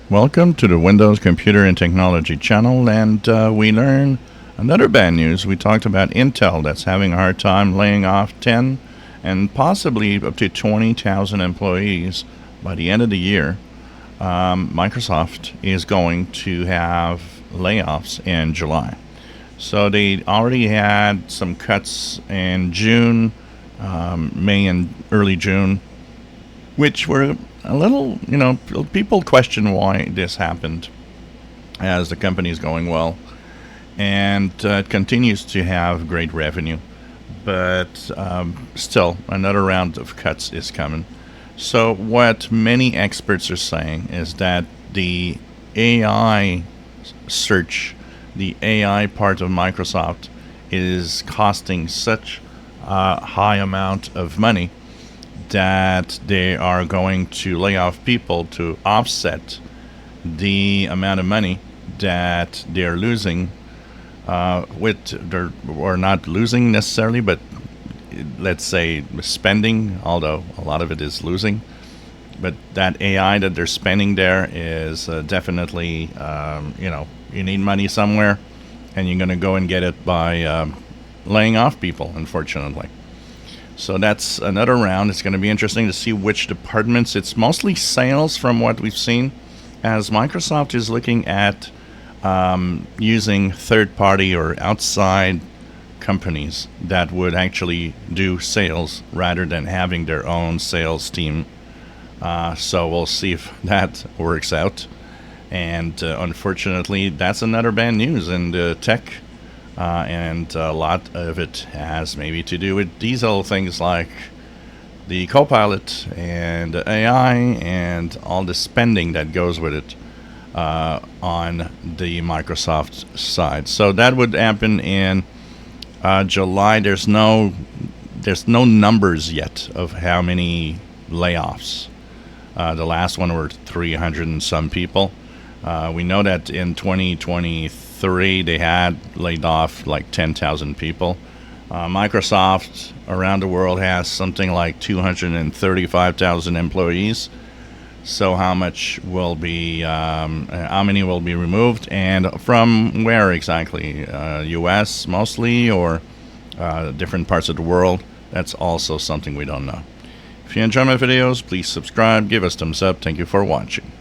Welcome to the Windows Computer and Technology channel, and we learn another bad news. We talked about Intel that's having a hard time laying off 10 and possibly up to 20,000 employees by the end of the year. Microsoft is going to have layoffs in July. So they already had some cuts in June, May, and early June, which were a little, people question why this happened as the company is going well and it continues to have great revenue. But still, another round of cuts is coming. So, what many experts are saying is that the AI search, the AI part of Microsoft, is costing such a high amount of money that they are going to lay off people to offset the amount of money that they're losing. Or not losing necessarily, but let's say spending, although a lot of it is losing. But that AI that they're spending there is definitely, you need money somewhere, and you're going to go and get it by laying off people, unfortunately. So that's another round. It's going to be interesting to see which departments. It's mostly sales from what we've seen, as Microsoft is looking at using third-party or outside companies that would actually do sales rather than having their own sales team. So we'll see if that works out. And unfortunately, that's another bad news in the tech. And a lot of it has maybe to do with diesel things like the Copilot and the AI and all the spending that goes with it on the Microsoft side. So that would happen in July. There's no numbers yet of how many layoffs. The last one were 300 and some people. We know that in 2023 they had laid off like 10,000 people. Microsoft around the world has something like 235,000 employees. So how many will be removed, and from where exactly? U.S. mostly, or different parts of the world? That's also something we don't know. If you enjoy my videos, please subscribe, give us thumbs up. Thank you for watching.